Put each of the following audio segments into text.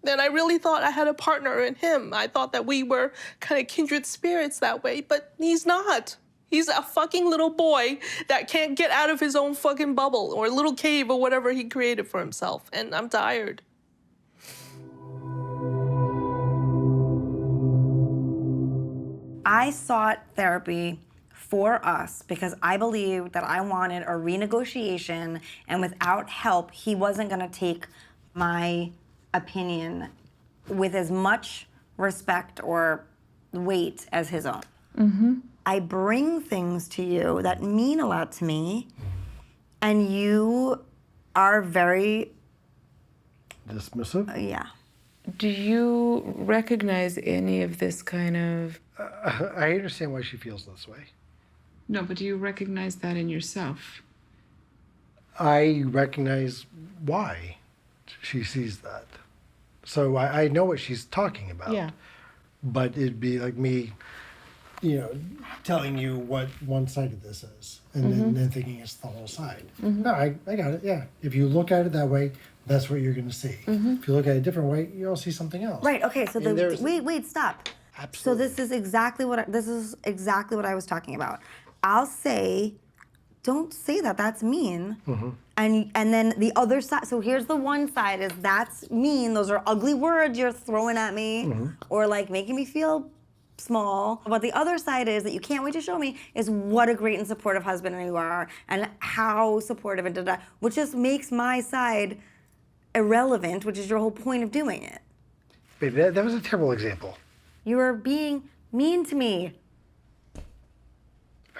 And I really thought I had a partner in him. I thought that we were kind of kindred spirits that way, but he's not. He's a fucking little boy that can't get out of his own fucking bubble or little cave or whatever he created for himself, and I'm tired. I sought therapy for us because I believed that I wanted a renegotiation, and without help, he wasn't gonna take my opinion with as much respect or weight as his own. I bring things to you that mean a lot to me, and you are very... Dismissive? Yeah. Do you recognize any of this kind of... I understand why she feels this way. No, but do you recognize that in yourself? I recognize why she sees that. So I know what she's talking about. Yeah. But it'd be like me, telling you what one side of this is and then thinking it's the whole side. No, I got it, yeah. If you look at it that way, that's what you're going to see. If you look at it a different way, you'll see something else. Right, okay, so wait, stop. Absolutely. So this is exactly what I was talking about. I'll say, don't say that, that's mean. And then the other side, so here's the one side is that's mean, those are ugly words you're throwing at me, or like making me feel small. But the other side is that you can't wait to show me is what a great and supportive husband you are, and how supportive and da-da, which just makes my side irrelevant, which is your whole point of doing it. Baby, that was a terrible example. You are being mean to me.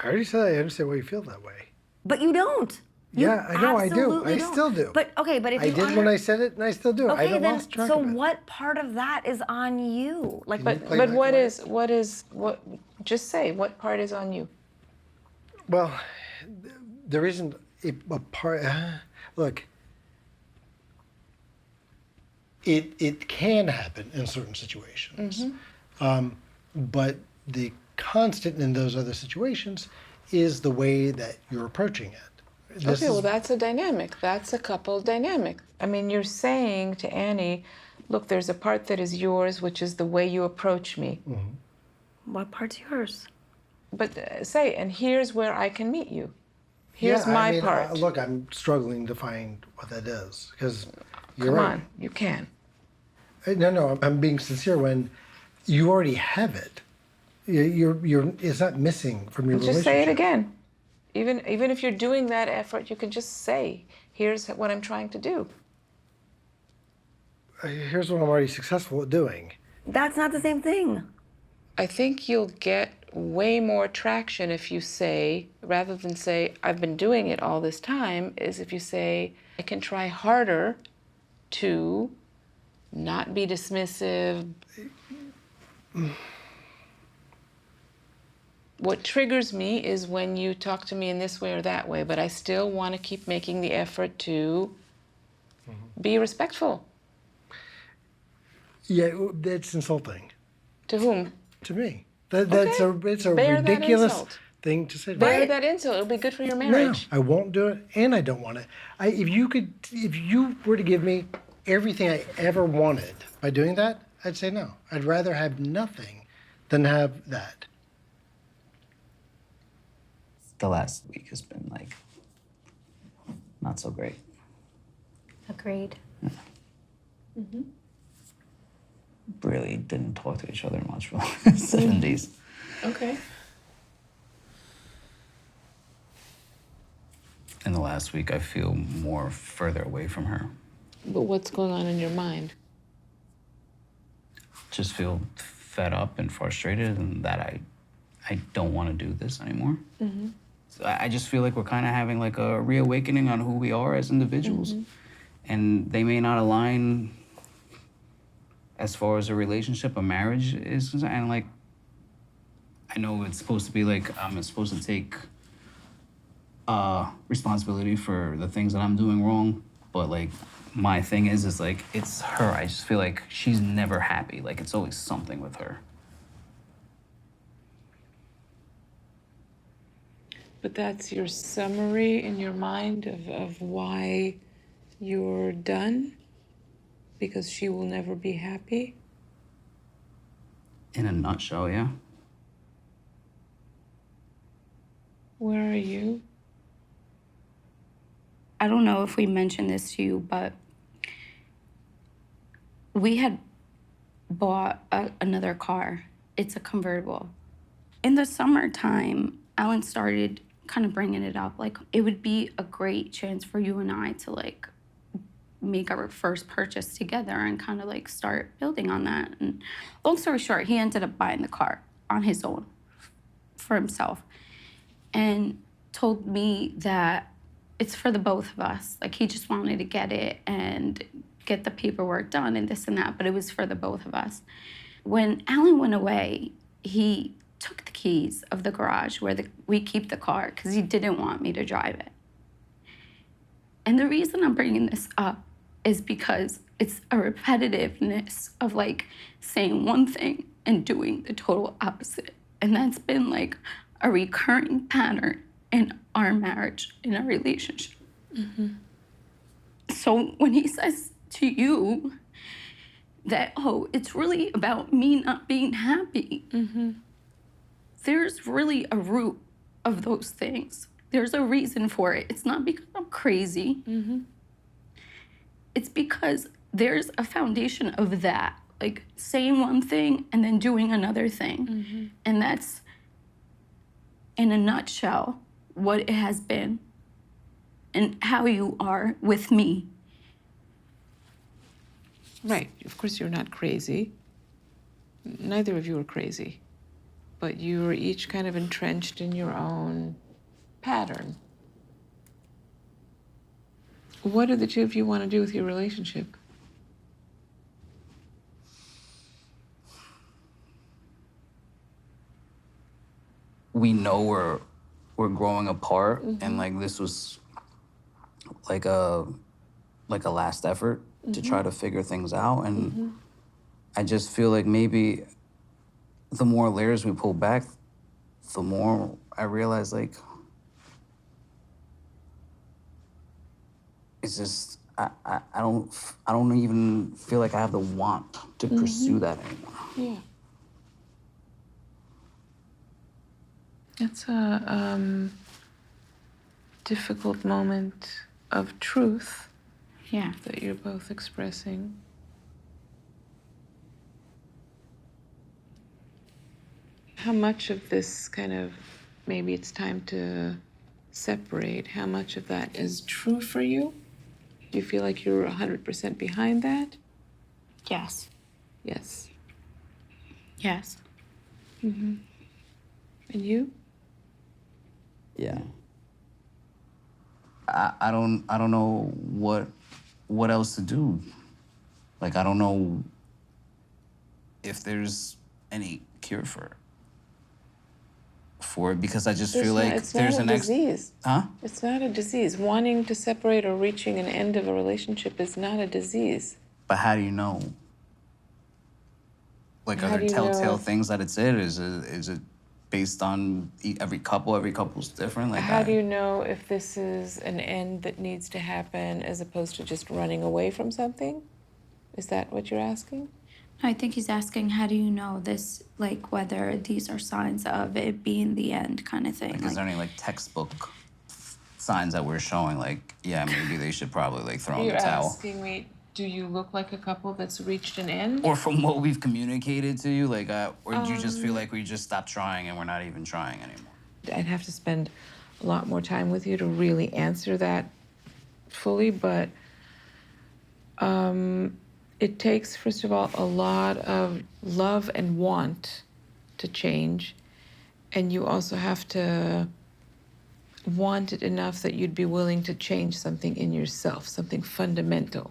I already said I understand why you feel that way. But you don't. You Yeah, I know I do. absolutely I don't. still do. But okay, but if I you did when I said it, and I still do. I okay, don't then lost track so of it. what part of that is on you? Like, Can you But play but back what away? what just say what part is on you? Well, there isn't a part. Look, it can happen in certain situations, but the constant in those other situations is the way that you're approaching it. This Okay, well is- that's a dynamic. That's a couple dynamic. I mean, you're saying to Annie, look, there's a part that is yours, which is the way you approach me. what part's yours? But say, and here's where I can meet you. Here's Yeah, my I mean, part. look, I'm struggling to find what that is because you're Come right. on, you can. No, I'm being sincere. When you already have it, it's not missing from your Just relationship. say it again. Even if you're doing that effort, you can just say, here's what I'm trying to do. Here's what I'm already successful at doing. That's not the same thing. I think you'll get way more traction if you say, rather than say, I've been doing it all this time, is if you say, I can try harder to not be dismissive. What triggers me is when you talk to me in this way or that way, but I still want to keep making the effort to be respectful. Yeah, that's insulting To whom? to me. It's a Bear that ridiculous insult. thing to say. Bear that insult. It'll be good for your No, marriage. I won't do it, and I don't want it. If you were to give me everything I ever wanted by doing that, I'd say no. I'd rather have nothing than have that. The last week has been like not so great. Agreed. Really didn't talk to each other much for like 7 days. Okay. In the last week, I feel more further away from her. But what's going on in your mind? Just feel fed up and frustrated, and that I don't want to do this anymore. So I just feel like we're kind of having like a reawakening on who we are as individuals, and they may not align as far as a relationship, a marriage is concerned. And like, I know it's supposed to be like I'm supposed to take responsibility for the things that I'm doing wrong, but like my thing is like it's her. I just feel like she's never happy. Like it's always something with her. But that's your summary in your mind of why you're done? because she will never be happy? In a nutshell, yeah. Where are you? I don't know if we mentioned this to you, but we had bought another car. It's a convertible. In the summertime, Alan started kind of bringing it up. Like, it would be a great chance for you and I to, like, make our first purchase together and kind of, like, start building on that. And long story short, he ended up buying the car on his own for himself and told me that it's for the both of us. Like, he just wanted to get it and get the paperwork done and this and that, but it was for the both of us. When Alan went away, he took the keys of the garage where we keep the car because he didn't want me to drive it. And the reason I'm bringing this up is because it's a repetitiveness of, like, saying one thing and doing the total opposite. And that's been, like, a recurring pattern in our marriage, in our relationship. Mm-hmm. So when he says to you that, oh, it's really about me not being happy, mm-hmm. there's really a root of those things. There's a reason for it. It's not because I'm crazy. Mm-hmm. It's because there's a foundation of that, like saying one thing and then doing another thing. Mm-hmm. And that's, in a nutshell, what it has been and how you are with me. Right. Of course, you're not crazy. Neither of you are crazy. But you are each kind of entrenched in your own pattern. What do the two of you want to do with your relationship? We know we're growing apart, and like this was like a last effort to try to figure things out, and I just feel like maybe the more layers we pull back, the more I realize, like, it's just I don't even feel like I have the want to pursue that anymore. Yeah. It's a difficult moment of truth. Yeah. That you're both expressing. How much of this kind of, maybe it's time to separate, how much of that is true for you? Do you feel like you're 100% behind that? Yes. Yes. Yes. Mm-hmm. And you? Yeah. I don't know what else to do. Like, I don't know if there's any cure for it because I just feel like there's an disease. Huh? It's not a disease. Wanting to separate or reaching an end of a relationship is not a disease. But how do you know? Like, are there telltale things that it's it? Is it based on every couple's different? Like, how do you know if this is an end that needs to happen as opposed to just running away from something? Is that what you're asking? I think he's asking, how do you know this, like, whether these are signs of it being the end kind of thing? Like, is there any, like, textbook signs that we're showing, like, yeah, maybe they should probably, like, throw in the towel? You're asking me, do you look like a couple that's reached an end? Or from what we've communicated to you, like, or do you just feel like we just stopped trying and we're not even trying anymore? I'd have to spend a lot more time with you to really answer that fully, but it takes, first of all, a lot of love and want to change, and you also have to want it enough that you'd be willing to change something in yourself, something fundamental.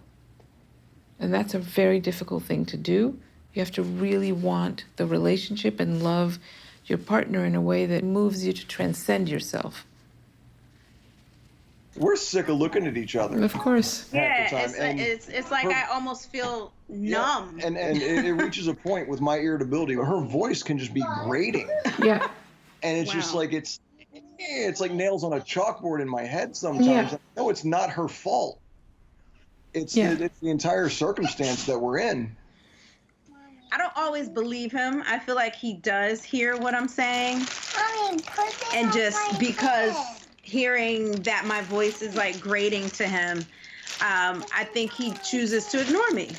And that's a very difficult thing to do. You have to really want the relationship and love your partner in a way that moves you to transcend yourself. We're sick of looking at each other. Of course. half the Yeah, time. it's like I almost feel numb. And it reaches a point with my irritability. Her voice can just be grating. Yeah. And it's just like, it's like nails on a chalkboard in my head sometimes. Yeah. No, it's not her fault. It's the entire circumstance that we're in. I don't always believe him. I feel like he does hear what I'm saying. And just because hearing that my voice is like grating to him, I think he chooses to ignore me.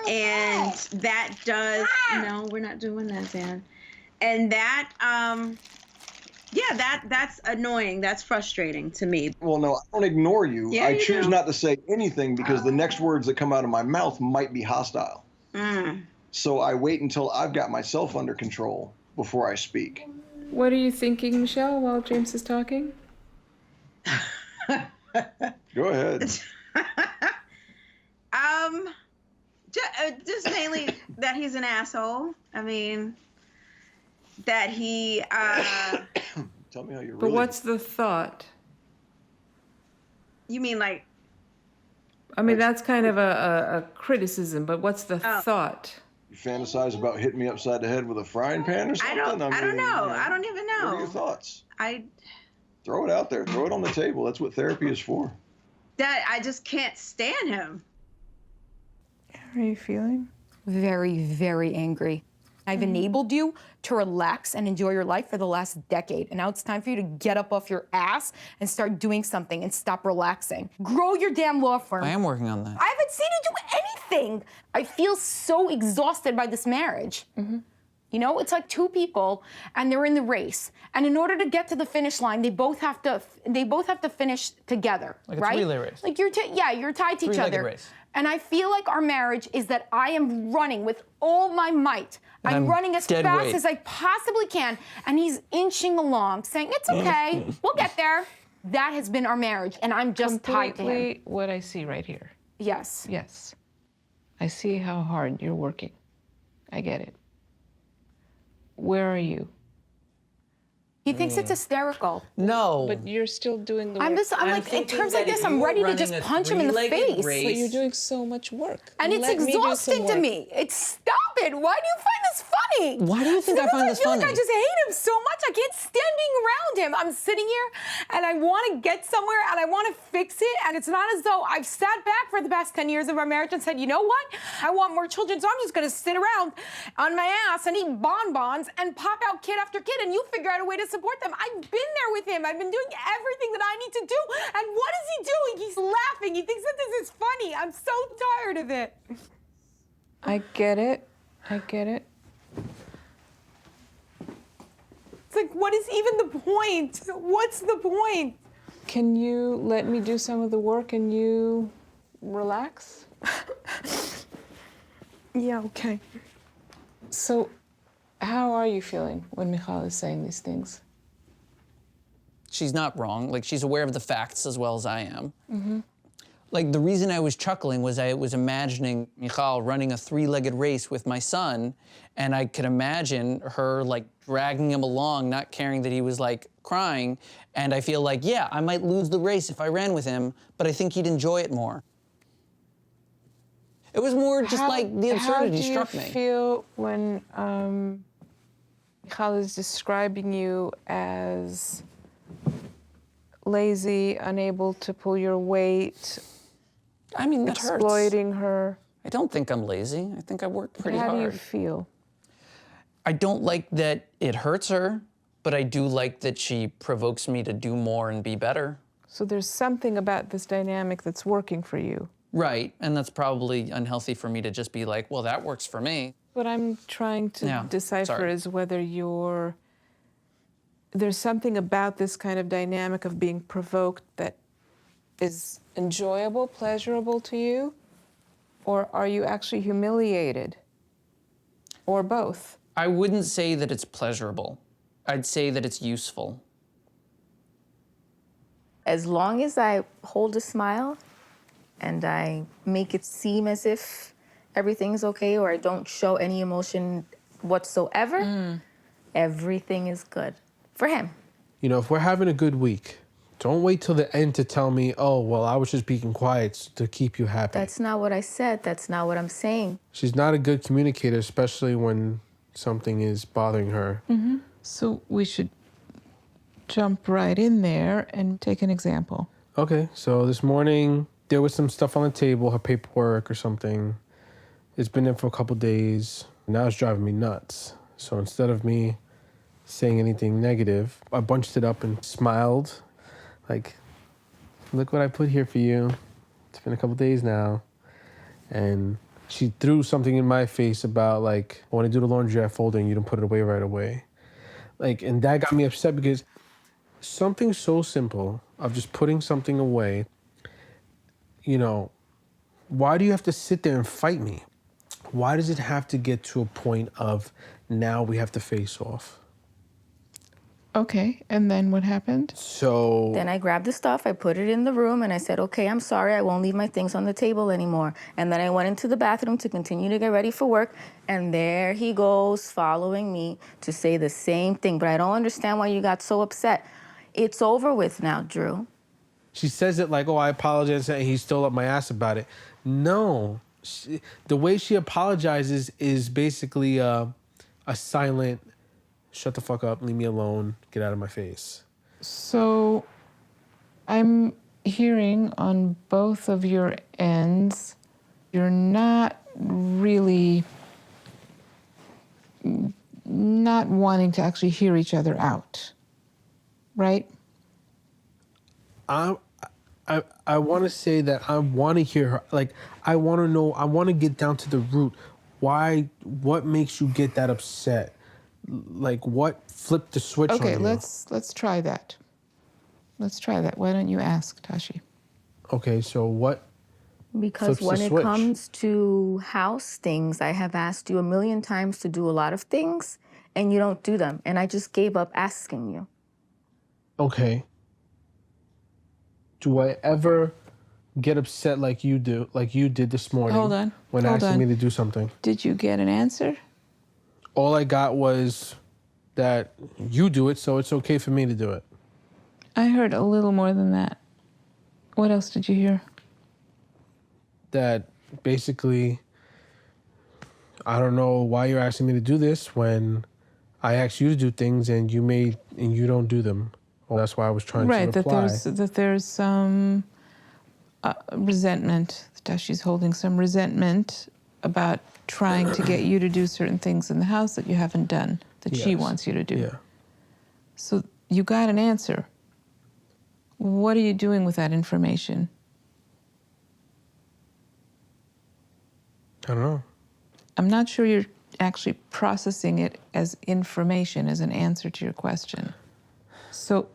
And that does, no, we're not doing that, Dan. And that, that's annoying. That's frustrating to me. Well, no, I don't ignore you. Yeah, I choose not to say anything because the next words that come out of my mouth might be hostile. So I wait until I've got myself under control before I speak. What are you thinking, Michelle, while James is talking? Go ahead. Just mainly that he's an asshole. I mean, that he. Tell me how you really. But what's the thought? You mean like? I mean, that's kind of a criticism, but what's the thought? You fantasize about hitting me upside the head with a frying pan or something? I don't know. You know, I don't even know. What are your thoughts? I. Throw it out there. Throw it on the table. That's what therapy is for. That I just can't stand him. How are you feeling? Very, very angry. I've enabled you to relax and enjoy your life for the last decade. And now it's time for you to get up off your ass and start doing something and stop relaxing. Grow your damn law firm. I am working on that. I haven't seen you do anything. I feel so exhausted by this marriage. You know, it's like two people and they're in the race. And in order to get to the finish line, they both have to finish together, Like a right? relay race. Like you're tied to each Three-legged other. race. And I feel like our marriage is that I am running with all my might. I'm running as dead fast weight. as I possibly can. And he's inching along, saying, it's okay, we'll get there. That has been our marriage, and I'm just tied to him. Completely what I see right here. Yes. Yes. I see how hard you're working. I get it. Where are you? He thinks it's hysterical. No. But you're still doing the work. I'm like, in terms like this, I'm ready to just punch him in the face. But you're doing so much work. And it's Let me do some exhausting to work. me. Stop it. Why do you find this funny? Why do you think I find this feel funny? like I just hate him so much. I can't stand being around him. I'm sitting here and I want to get somewhere and I want to fix it. And it's not as though I've sat back for the past 10 years of our marriage and said, you know what? I want more children, so I'm just going to sit around on my ass and eat bonbons and pop out kid after kid, and you figure out a way to support them. I've been there with him. I've been doing everything that I need to do. And what is he doing? He's laughing. He thinks that this is funny. I'm so tired of it. I get it. I get it. It's like, what is even the point? What's the point? Can you let me do some of the work and you relax? Yeah, okay. So, how are you feeling when Michal is saying these things? She's not wrong. Like, she's aware of the facts as well as I am. Like, the reason I was chuckling was I was imagining Michal running a three-legged race with my son, and I could imagine her, like, dragging him along, not caring that he was, like, crying. And I feel like, yeah, I might lose the race if I ran with him, but I think he'd enjoy it more. It was more just like the absurdity struck me. How do you feel when Michal is describing you as lazy, unable to pull your weight, I mean, that hurts. exploiting her? I don't think I'm lazy. I think I worked pretty How hard. do you feel? I don't like that it hurts her, but I do like that she provokes me to do more and be better. So there's something about this dynamic that's working for you. Right, and that's probably unhealthy for me to just be like, well, that works for me. What I'm trying to decipher is whether there's something about this kind of dynamic of being provoked that is enjoyable, pleasurable to you, or are you actually humiliated, or both? I wouldn't say that it's pleasurable. I'd say that it's useful. As long as I hold a smile and I make it seem as if everything's okay, or I don't show any emotion whatsoever, everything is good for him. You know, if we're having a good week, don't wait till the end to tell me, oh, well, I was just being quiet to keep you happy. That's not what I said. That's not what I'm saying. She's not a good communicator, especially when something is bothering her. So we should jump right in there and take an example. Okay, so this morning there was some stuff on the table, her paperwork or something. It's been there for a couple days. Now it's driving me nuts. So instead of me saying anything negative, I bunched it up and smiled. Like, look what I put here for you. It's been a couple days now. And she threw something in my face about, like, when I do the laundry, I fold it and you don't put it away right away. Like, and that got me upset because something so simple of just putting something away, you know, why do you have to sit there and fight me? Why does it have to get to a point of now we have to face off? Okay, and then what happened? So Then I grabbed the stuff, I put it in the room, and I said, okay, I'm sorry, I won't leave my things on the table anymore. And then I went into the bathroom to continue to get ready for work, and there he goes following me to say the same thing. But I don't understand why you got so upset. It's over with now, Drew. she says it like, oh, I apologize, and he still up my ass about it. No, the way she apologizes is basically a silent, shut the fuck up, leave me alone, get out of my face. So I'm hearing on both of your ends, you're not really not wanting to actually hear each other out, right? I want to say that I want to hear her. Like, I want to know, I want to get down to the root. Why, what makes you get that upset? Like, what flipped the switch on you? Okay, let's try that. Let's try that. Why don't you ask, Tashi? Okay, so what Because flips the when it switch? comes to house things, I have asked you a million times to do a lot of things, and you don't do them. And I just gave up asking you. Okay. Do I ever get upset like you do, like you did this morning? Hold on, When hold asking on. me to do something? Did you get an answer? All I got was that you do it, so it's okay for me to do it. I heard a little more than that. What else did you hear? That basically, I don't know why you're asking me to do this when I asked you to do things and you don't do them. Well, that's why I was trying Right, to reply. that there's some resentment. Tashi's holding some resentment about trying to get you to do certain things in the house that you haven't done, that she Yes. wants you to do. Yeah. So you got an answer. What are you doing with that information? I don't know. I'm not sure you're actually processing it as information, as an answer to your question. So,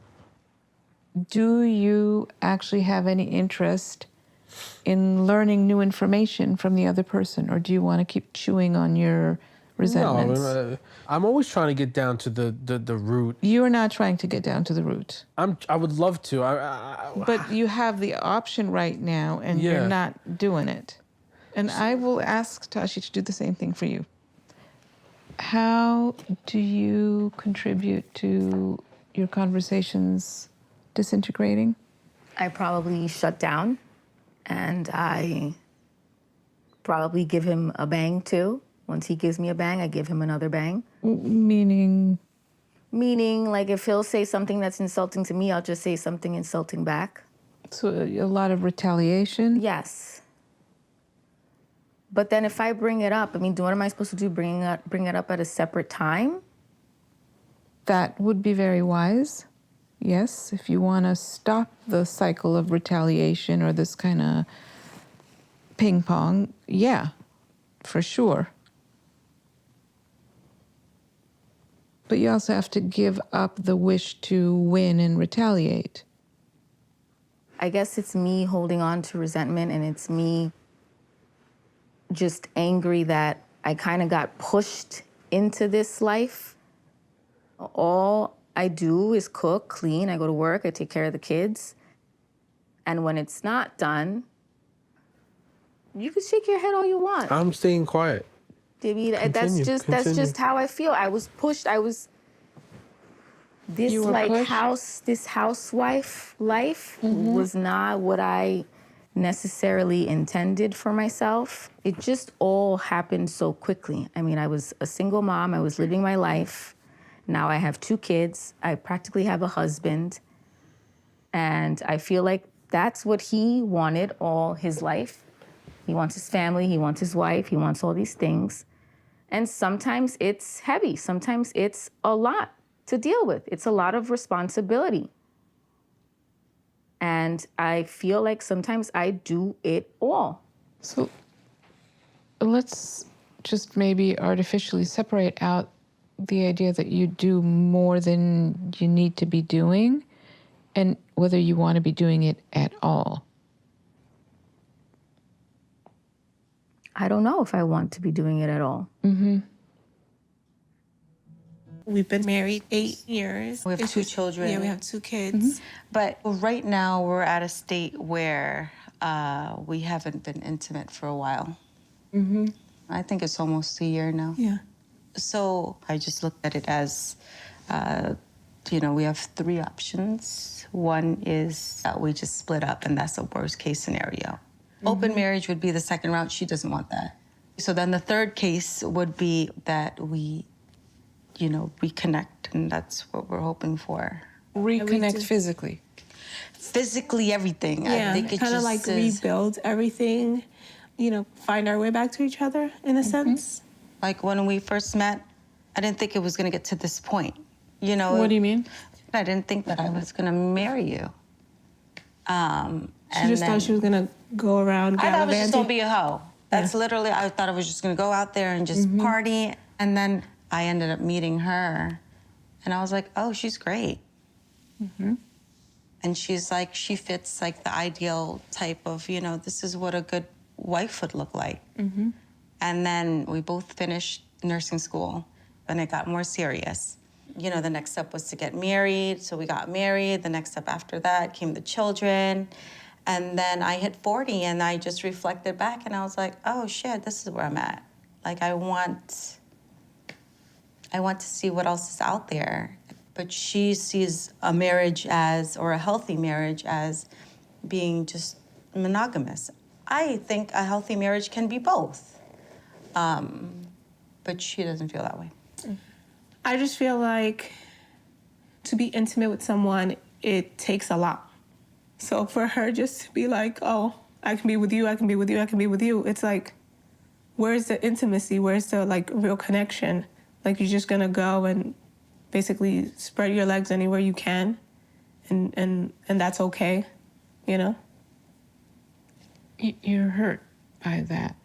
do you actually have any interest in learning new information from the other person, or do you want to keep chewing on your resentments? No, I'm always trying to get down to the root. You're not trying to get down to the root. I would love to. But you have the option right now, and Yeah. you're not doing it. And I will ask Tashi to do the same thing for you. How do you contribute to your conversations disintegrating? I probably shut down, and I probably give him a bang too. Once he gives me a bang, I give him another bang. Meaning? Meaning, like, if he'll say something that's insulting to me, I'll just say something insulting back. So a lot of retaliation? Yes. But then if I bring it up, I mean, what am I supposed to do? Bring it up at a separate time? That would be very wise. Yes, if you want to stop the cycle of retaliation or this kind of ping pong, yeah, for sure. But you also have to give up the wish to win and retaliate. I guess it's me holding on to resentment, and it's me just angry that I kind of got pushed into this life. All I do is cook, clean, I go to work, I take care of the kids. And when it's not done, you can shake your head all you want. I'm staying quiet. David, that's Continue, just continue. how I feel. I was pushed. This You were like pushed? this housewife life was not what I necessarily intended for myself. It just all happened so quickly. I mean, I was a single mom. I was living my life. Now I have 2 kids. I practically have a husband. And I feel like that's what he wanted all his life. He wants his family, he wants his wife, he wants all these things. And sometimes it's heavy, sometimes it's a lot to deal with. It's a lot of responsibility. And I feel like sometimes I do it all. So let's just maybe artificially separate out the idea that you do more than you need to be doing and whether you want to be doing it at all. I don't know if I want to be doing it at all. Mm-hmm. We've been married 8 years. We have 2 children. Yeah, we have 2 kids. But right now, we're at a state where we haven't been intimate for a while. Mm-hmm. I think it's almost a year now. Yeah. So I just looked at it as, we have 3 options. One is that we just split up, and that's a worst case scenario. Open marriage would be the second route. She doesn't want that. So then the third case would be that we, reconnect, and that's what we're hoping for. Reconnect physically. Physically, everything. Yeah, I think it kind of just like is, rebuild everything, find our way back to each other in a sense. like when we first met, I didn't think it was gonna get to this point. What do you mean? I didn't think that I was gonna marry you. She just thought she was gonna go around I thought I was just gallivanting. gonna be a hoe. That's literally, I thought I was just gonna go out there and just party. And then I ended up meeting her, and I was like, oh, she's great. And she's like, she fits like the ideal type of, this is what a good wife would look like. And then we both finished nursing school, and it got more serious. The next step was to get married, so we got married. The next step after that came the children. And then I hit 40, and I just reflected back, and I was like, oh, shit, this is where I'm at. Like, I want to see what else is out there. But she sees a marriage or a healthy marriage as being just monogamous. I think a healthy marriage can be both. But she doesn't feel that way. I just feel like to be intimate with someone, it takes a lot. So for her just to be like, oh, I can be with you, I can be with you, I can be with you, it's like, where's the intimacy? Where's the real connection? Like, you're just gonna go and basically spread your legs anywhere you can, and that's okay, You're hurt by that.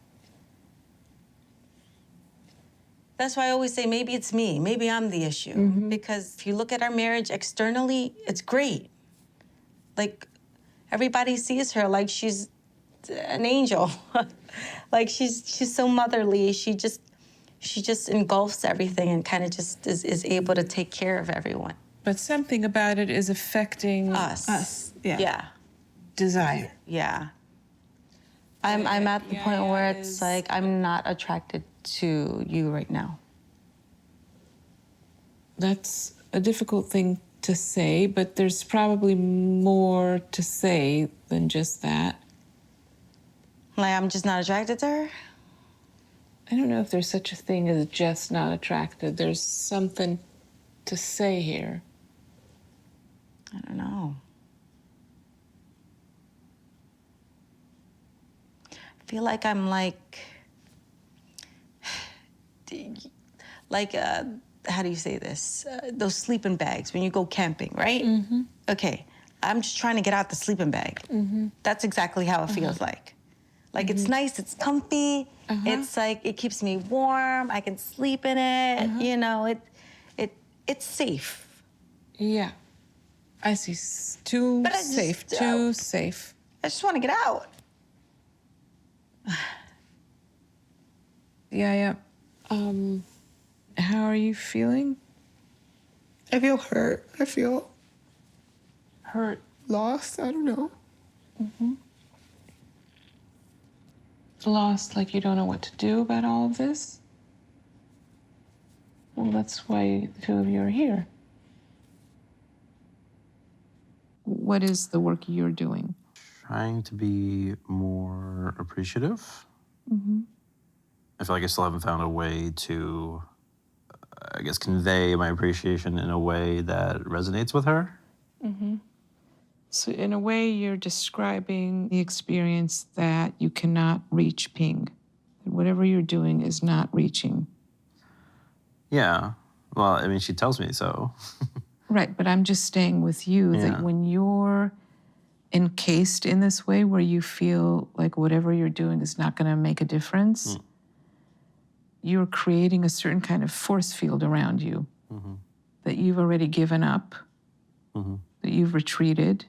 That's why I always say maybe it's me. Maybe I'm the issue. Because if you look at our marriage externally, it's great. Like, everybody sees her like she's an angel. Like, she's so motherly. She just engulfs everything and kind of just is able to take care of everyone. But something about it is affecting Us. Yeah. Yeah. desire. Yeah. I'm at the point where it's like I'm not attracted to you right now. That's a difficult thing to say, but there's probably more to say than just that. Like, I'm just not attracted to her? I don't know if there's such a thing as just not attracted. There's something to say here. I don't know. I feel like I'm how do you say this? Those sleeping bags when you go camping, right? Okay, I'm just trying to get out the sleeping bag. That's exactly how it feels like. Like, it's nice, it's comfy, it's like, it keeps me warm, I can sleep in it, it's safe. Yeah. I see. Too But I safe. just, Too safe. I just want to get out. Yeah. How are you feeling? I feel hurt. I feel Hurt. lost. I don't know. Lost, like you don't know what to do about all of this? Well, that's why the two of you are here. What is the work you're doing? Trying to be more appreciative. I feel like I still haven't found a way to, I guess, convey my appreciation in a way that resonates with her. So in a way, you're describing the experience that you cannot reach ping. That whatever you're doing is not reaching. Yeah. Well, I mean, she tells me so. Right, but I'm just staying with you Yeah. that when you're encased in this way where you feel like whatever you're doing is not going to make a difference, you're creating a certain kind of force field around you that you've already given up, that you've retreated.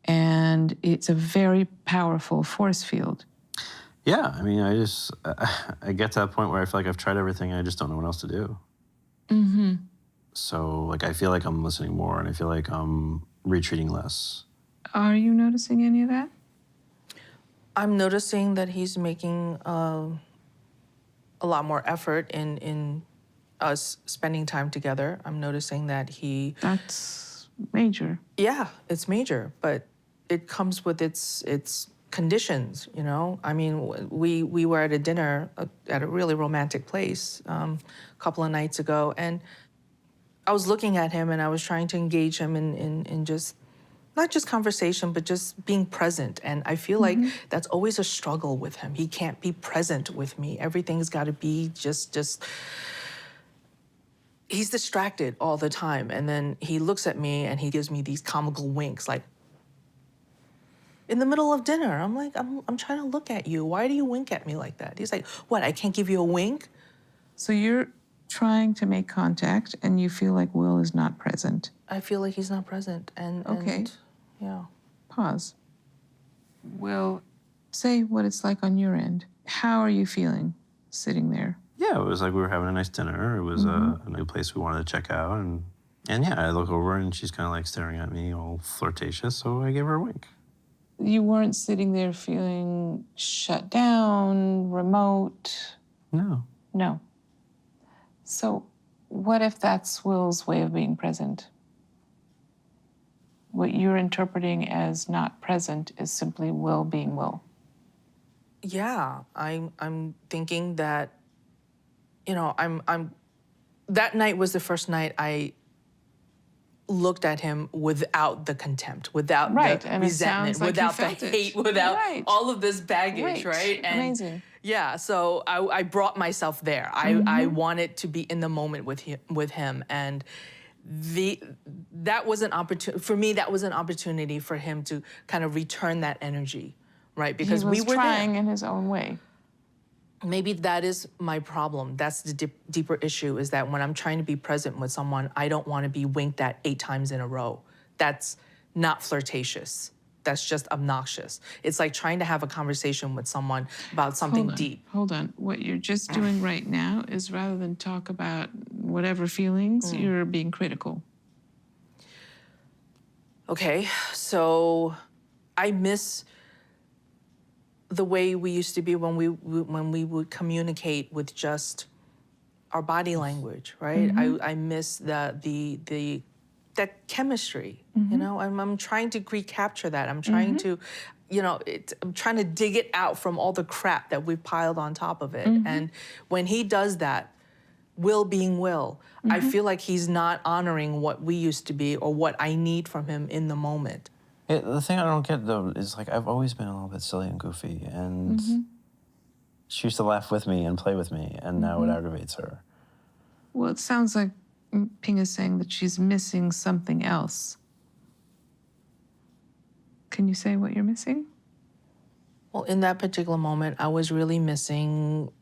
And it's a very powerful force field. Yeah, I mean, I get to that point where I feel like I've tried everything and I just don't know what else to do. So, like, I feel like I'm listening more and I feel like I'm retreating less. Are you noticing any of that? I'm noticing that he's making a lot more effort in us spending time together. I'm noticing that he... That's major. Yeah, it's major, but it comes with its conditions, you know? I mean, we were at a dinner at a really romantic place a couple of nights ago, and I was looking at him and I was trying to engage him in just, not just conversation, but just being present. And I feel like that's always a struggle with him. He can't be present with me. Everything's got to be just, he's distracted all the time. And then he looks at me and he gives me these comical winks, like, in the middle of dinner. I'm like, I'm trying to look at you. Why do you wink at me like that? He's like, what, I can't give you a wink? So you're trying to make contact and you feel like Will is not present. I feel like he's not present. Okay. Yeah. Pause. Will, say what it's like on your end. How are you feeling sitting there? Yeah, it was like we were having a nice dinner. It was a new place we wanted to check out. And yeah, I look over and she's kind of like staring at me all flirtatious, so I gave her a wink. You weren't sitting there feeling shut down, remote? No. No. So what if that's Will's way of being present? What you're interpreting as not present is simply Will being Will. Yeah, I'm thinking that, you know, that night was the first night I looked at him without the contempt, without the and it resentment, sounds like without you the felt it. hate, without Right. all of this baggage, right? And Amazing. yeah, so I brought myself there. I wanted to be in the moment with him, and that was an opportunity for me. That was an opportunity for him to kind of return that energy, right? Because He was we were trying there. in his own way. Maybe that is my problem. That's the deeper issue, is that when I'm trying to be present with someone, I don't want to be winked at 8 times in a row. That's not flirtatious. That's just obnoxious. It's like trying to have a conversation with someone about something deep. Hold on. What you're just doing right now is rather than talk about whatever feelings, you're being critical. Okay, so I miss the way we used to be when we would communicate with just our body language, right? I miss that chemistry, you know? I'm trying to recapture that. I'm trying to, you know, I'm trying to dig it out from all the crap that we've piled on top of it. And when he does that, Will being Will, I feel like he's not honoring what we used to be or what I need from him in the moment. Yeah, the thing I don't get, though, is like I've always been a little bit silly and goofy, and she used to laugh with me and play with me, and now it aggravates her. Well, it sounds like Ping is saying that she's missing something else. Can you say what you're missing? Well, in that particular moment, I was really missing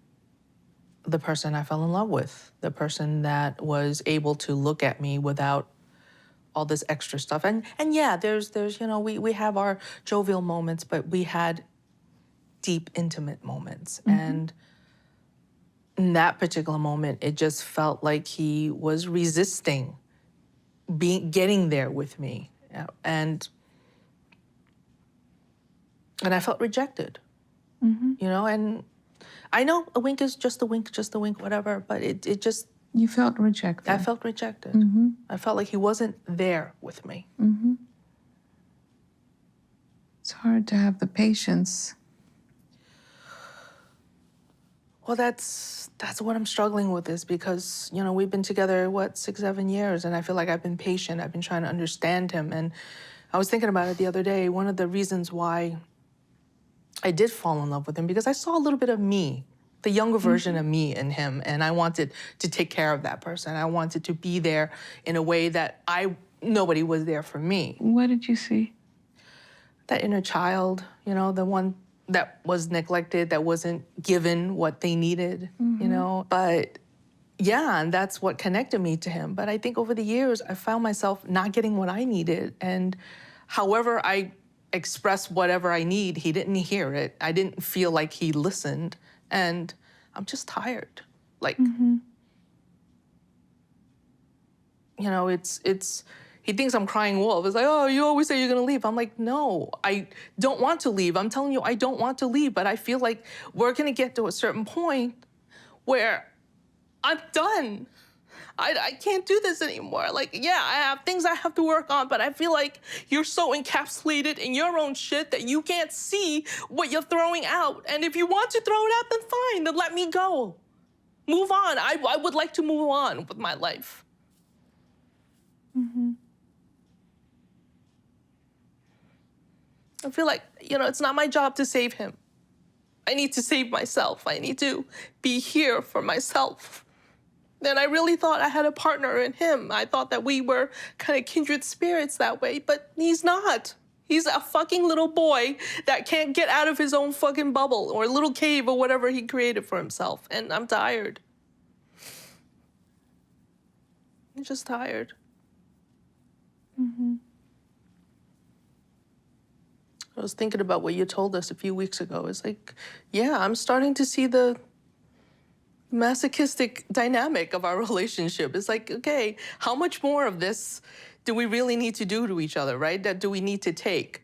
the person I fell in love with, the person that was able to look at me without all this extra stuff. And yeah, there's you know, we have our jovial moments, but we had deep, intimate moments. And in that particular moment, it just felt like he was resisting getting there with me. And I felt rejected, you know, and I know a wink is just a wink, whatever, but it just... You felt rejected. I felt rejected. I felt like he wasn't there with me. It's hard to have the patience. Well, that's what I'm struggling with, is because, you know, we've been together, 6, 7 years, and I feel like I've been patient. I've been trying to understand him, and I was thinking about it the other day. One of the reasons why I did fall in love with him, because I saw a little bit of me, the younger version of me in him, and I wanted to take care of that person. I wanted to be there in a way that nobody was there for me. What did you see? That inner child, you know, the one that was neglected, that wasn't given what they needed, you know. But yeah, and that's what connected me to him. But I think over the years, I found myself not getting what I needed. And however I expressed whatever I need, he didn't hear it. I didn't feel like he listened. And I'm just tired. Like, you know, he thinks I'm crying wolf. It's like, oh, you always say you're gonna leave. I'm like, no, I don't want to leave. I'm telling you, I don't want to leave, but I feel like we're gonna get to a certain point where I'm done. I can't do this anymore. Like, yeah, I have things I have to work on, but I feel like you're so encapsulated in your own shit that you can't see what you're throwing out. And if you want to throw it out, then fine, then let me go. Move on. I would like to move on with my life. I feel like, you know, it's not my job to save him. I need to save myself. I need to be here for myself. And I really thought I had a partner in him. I thought that we were kind of kindred spirits that way, but he's not. He's a fucking little boy that can't get out of his own fucking bubble or little cave or whatever he created for himself. And I'm tired. I'm just tired. I was thinking about what you told us a few weeks ago. It's like, yeah, I'm starting to see the masochistic dynamic of our relationship. It's like, okay, how much more of this do we really need to do to each other, right? That do we need to take?